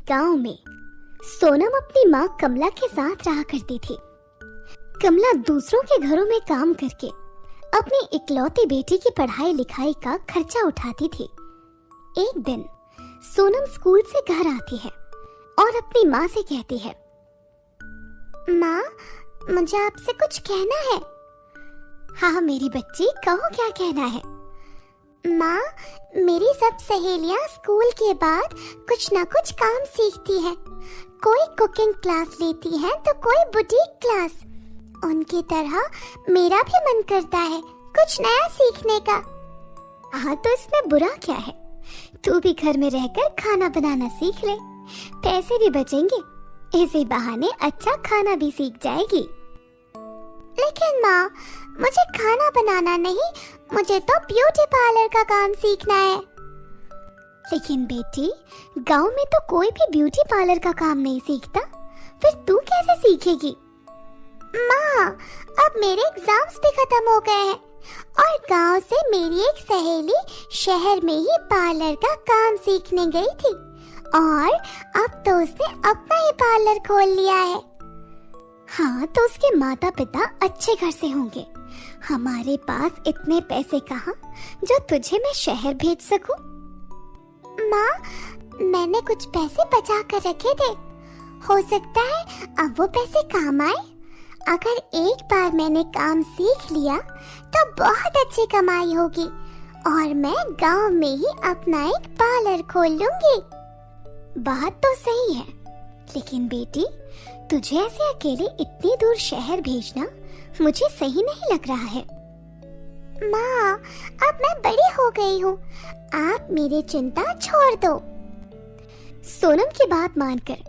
गांव में सोनम अपनी माँ कमला के साथ रहा करती थी। कमला दूसरों के घरों में काम करके अपनी इकलौती बेटी की पढ़ाई लिखाई का खर्चा उठाती थी। एक दिन सोनम स्कूल से घर आती है और अपनी माँ से कहती है, माँ, मुझे आपसे कुछ कहना है। हाँ मेरी बच्ची, कहो क्या कहना है। माँ, मेरी सब सहेलियाँ स्कूल के बाद कुछ ना कुछ काम सीखती हैं। कोई कुकिंग क्लास लेती है तो कोई बुटीक क्लास। उनकी तरह मेरा भी मन करता है कुछ नया सीखने का। हाँ तो इसमें बुरा क्या है, तू भी घर में रहकर खाना बनाना सीख ले, पैसे भी बचेंगे, इसी बहाने अच्छा खाना भी सीख जाएगी। लेकिन माँ, मुझे खाना बनाना नहीं, मुझे तो ब्यूटी पार्लर का काम सीखना है। लेकिन बेटी, गांव में तो कोई भी ब्यूटी पार्लर का काम नहीं सीखता, फिर तू कैसे सीखेगी? माँ, अब मेरे एग्जाम्स भी खत्म हो गए हैं और गांव से मेरी एक सहेली शहर में ही पार्लर का काम सीखने गई थी और अब तो उसने अपना ही पार्लर खोल लिया है। हाँ तो उसके माता पिता अच्छे घर से होंगे। हमारे पास इतने पैसे कहाँ जो तुझे मैं शहर भेज सकूं? माँ, मैंने कुछ पैसे बचा कर रखे थे, हो सकता है अब वो पैसे काम आए। अगर एक बार मैंने काम सीख लिया तो बहुत अच्छी कमाई होगी और मैं गांव में ही अपना एक पार्लर खोल लूंगी। बात तो सही है, लेकिन बेटी, तुझे ऐसे अकेले इतनी दूर शहर भेजना मुझे सही नहीं लग रहा है। माँ, अब मैं बड़ी हो गई हूँ, आप मेरी चिंता छोड़ दो। सोनम की बात मानकर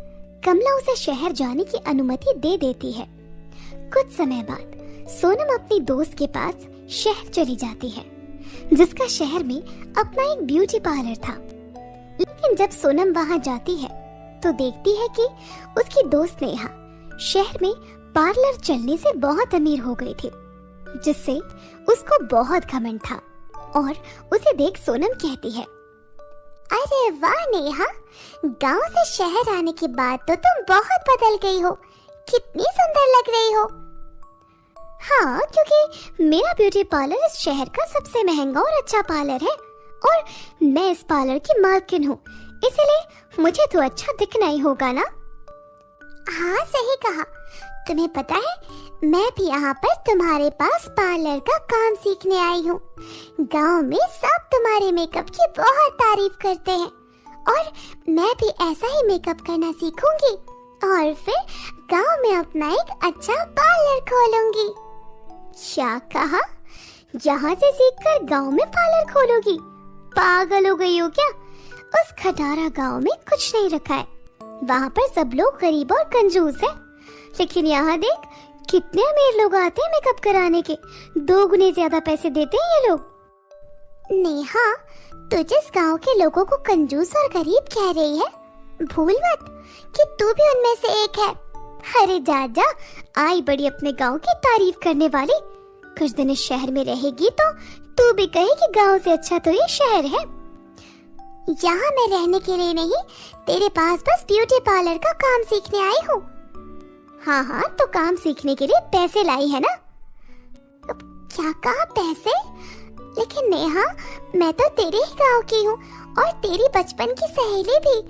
कमला उसे शहर जाने की अनुमति दे देती है। कुछ समय बाद सोनम अपनी दोस्त के पास शहर चली जाती है, जिसका शहर में अपना एक ब्यूटी पार्लर था। लेकिन जब सोनम वहां जाती है तो देखती है कि उसकी दोस्त नेहा शहर में पार्लर चलने से बहुत अमीर हो गई थी, जिससे उसको बहुत घमंड था और उसे देख सोनम कहती है, अरे वाह नेहा, गांव से शहर आने के बाद तो तुम बहुत बदल गई हो, कितनी सुंदर लग रही हो। हाँ, क्योंकि मेरा ब्यूटी पार्लर इस शहर का सबसे महंगा और अच्छा पार्लर है और मैं इस पार्लर की मालकिन हूँ, इसीलिए मुझे तो अच्छा दिखना ही होगा ना। हाँ सही कहा, तुम्हें पता है मैं भी यहाँ पर तुम्हारे पास पार्लर का काम सीखने आई हूँ। गांव में सब तुम्हारे मेकअप की बहुत तारीफ करते हैं और मैं भी ऐसा ही मेकअप करना सीखूंगी और फिर गांव में अपना एक अच्छा पार्लर खोलूंगी। क्या कहा? यहाँ से सीखकर गांव में पार्लर खोलोगी? पागल हो गई हो क्या? उस खटारा गांव में कुछ नहीं रखा है, वहाँ पर सब लोग गरीब और कंजूस है। लेकिन यहाँ देख, कितने अमीर लोग आते हैं मेकअप कराने के, 2 गुने ज्यादा पैसे देते हैं ये लोग। नेहा, तू जिस गांव के लोगों को कंजूस और गरीब कह रही है, भूल मत कि तू भी उनमें से एक है। अरे जा जा, आई बड़ी अपने गांव की तारीफ करने वाली। कुछ दिन इस शहर में रहेगी तो तू भी कहेगी गांव से अच्छा तो ये शहर है। यहाँ मैं रहने के लिए नहीं, तेरे पास बस ब्यूटी पार्लर का काम सीखने आई हूँ। हाँ हाँ, तो काम सीखने के लिए पैसे लाई है ना? क्या कहा पैसे? लेकिन नेहा, मैं तो तेरे ही गांव की हूँ और तेरी बचपन की सहेली भी,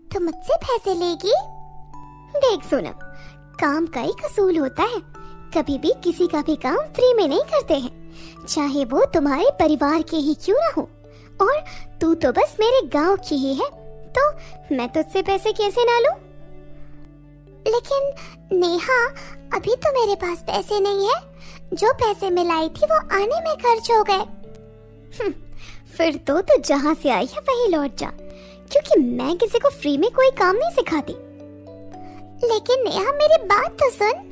तो मुझसे पैसे लेगी? देख सोनम, काम का ही कसूल होता है, कभी भी किसी का भी काम फ्री में नहीं करते हैं, चाहे वो तुम्हारे परिवार के ही क्यों ना हो। और तू तो बस मेरे गांव की ही है, तो मैं तुझसे पैसे कैसे ना लूं? लेकिन नेहा, अभी तो मेरे पास पैसे नहीं है, जो पैसे मैं लाई थी वो आने में खर्च हो गए। फिर तो तू जहाँ से आई है वहीं लौट जा, क्योंकि मैं किसी को फ्री में कोई काम नहीं सिखाती। लेकिन नेहा, मेरी बात तो सुन।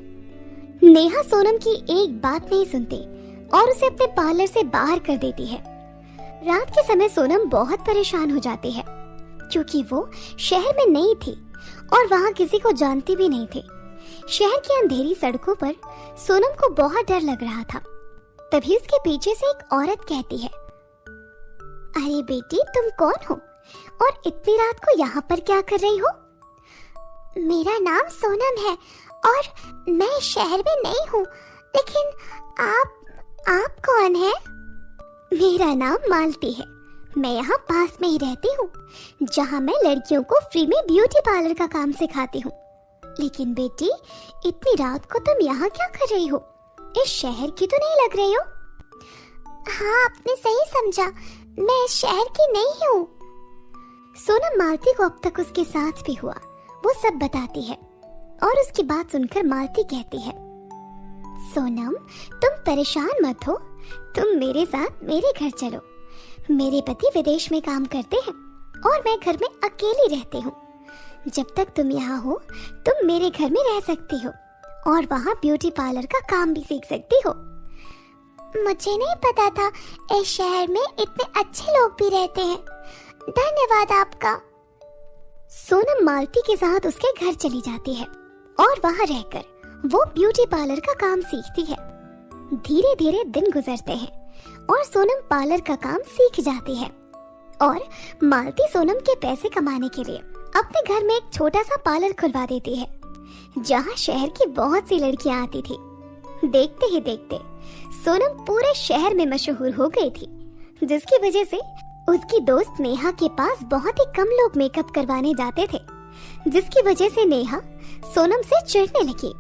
नेहा सोनम की एक बात नहीं सुनती और उसे अपने पार्लर से बाहर कर देती है। रात के समय सोनम बहुत परेशान हो जाती है, क्योंकि वो शहर में नई थी और वहाँ किसी को जानती भी नहीं थी। शहर की अंधेरी सड़कों पर सोनम को बहुत डर लग रहा था। तभी उसके पीछे से एक औरत कहती है, अरे बेटी, तुम कौन हो और इतनी रात को यहाँ पर क्या कर रही हो? मेरा नाम सोनम है और मैं शहर में नहीं हूँ, लेकिन आप कौन है? मेरा नाम मालती है। मैं यहाँ पास में ही रहती हूँ, जहाँ मैं लड़कियों को फ्री में ब्यूटी पार्लर का काम सिखाती हूँ। लेकिन बेटी, इतनी रात को तुम यहाँ क्या कर रही हो? इस शहर की तो नहीं लग रही हो। हाँ, आपने सही समझा, मैं इस शहर की नहीं हूँ। सोनम मालती को अब तक उसके साथ भी हुआ वो सब बताती है और उसकी बात सुनकर मालती कहती है, सोनम तुम परेशान मत हो, तुम मेरे साथ मेरे घर चलो। मेरे पति विदेश में काम करते हैं और मैं घर में अकेली रहती हूँ। जब तक तुम यहाँ हो तुम मेरे घर में रह सकती हो और वहाँ ब्यूटी पार्लर का काम भी सीख सकती हो। मुझे नहीं पता था इस शहर में इतने अच्छे लोग भी रहते हैं, धन्यवाद आपका। सोनम मालती के साथ उसके घर चली जाती है और वहाँ रहकर वो ब्यूटी पार्लर का काम सीखती है। धीरे धीरे दिन गुजरते हैं और सोनम पार्लर का काम सीख जाती है और मालती सोनम के पैसे कमाने के लिए अपने घर में एक छोटा सा पार्लर खुलवा देती है, जहाँ शहर की बहुत सी लड़कियां आती थी। देखते ही देखते सोनम पूरे शहर में मशहूर हो गई थी, जिसकी वजह से उसकी दोस्त नेहा के पास बहुत ही कम लोग मेकअप करवाने जाते थे, जिसकी वजह से नेहा सोनम से चिढ़ने लगी।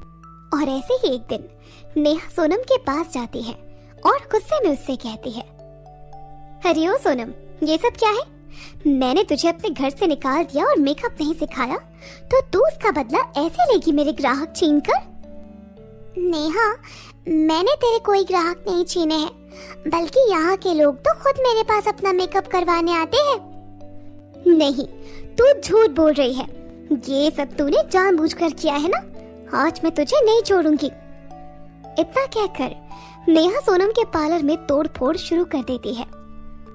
और ऐसे ही एक दिन नेहा सोनम के पास जाती है और गुस्से में उससे कहती है, अरे ओ सोनम, ये सब क्या है? मैंने तुझे अपने घर से निकाल दिया और मेकअप नहीं सिखाया, तो तू उसका बदला ऐसे लेगी मेरे ग्राहक छीन कर? नेहा, मैंने तेरे कोई ग्राहक नहीं छीने हैं, बल्कि यहाँ के लोग तो खुद मेरे पास अपना मेकअप करवाने आते हैं। नहीं, तू झूठ बोल रही है, ये सब तूने जानबूझकर किया है ना? आज मैं तुझे नहीं छोड़ूंगी। इतना कहकर नेहा सोनम के पार्लर में तोड़फोड़ शुरू कर देती है।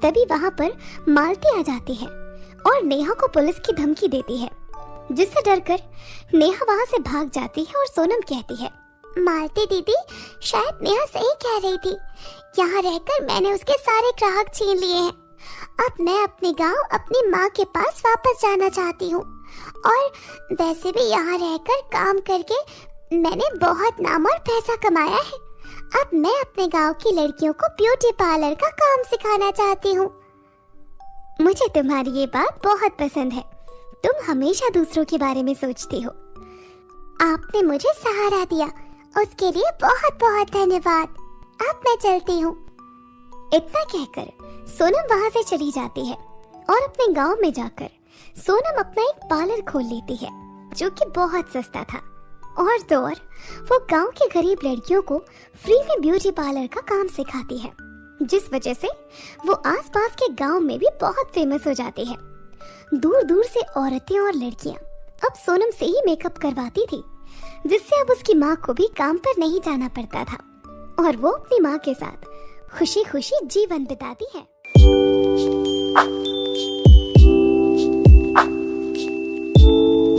तभी वहाँ पर मालती आ जाती है और नेहा को पुलिस की धमकी देती है, जिससे डरकर नेहा वहाँ से भाग जाती है और सोनम कहती है, मालती दीदी, शायद नेहा सही कह रही थी, यहाँ रहकर मैंने उसके सारे ग्राहक छीन लिए हैं। अब मैं अपने गांव अपनी माँ के पास वापस जाना चाहती हूँ, और वैसे भी यहाँ रहकर काम करके मैंने बहुत नाम और पैसा कमाया है। अब मैं अपने गांव की लड़कियों को ब्यूटी पार्लर का काम सिखाना चाहती हूँ। मुझे तुम्हारी ये बात बहुत पसंद है, तुम हमेशा दूसरों के बारे में सोचती हो। आपने मुझे सहारा दिया, उसके लिए बहुत बहुत धन्यवाद। अब मैं चलती हूँ। इतना कहकर सोनम वहाँ से चली जाती है और अपने गांव में जाकर सोनम अपना एक पार्लर खोल लेती है, जो कि बहुत सस्ता था। और तो और वो गांव के गरीब लड़कियों को फ्री में ब्यूटी पार्लर का काम सिखाती है, जिस वजह से वो आसपास के गांव में भी बहुत फेमस हो जाती है। दूर दूर से औरतें और लड़कियां अब सोनम से ही मेकअप करवाती थी, जिससे अब उसकी माँ को भी काम पर नहीं जाना पड़ता था और वो अपनी माँ के साथ खुशी खुशी जीवन बिताती है।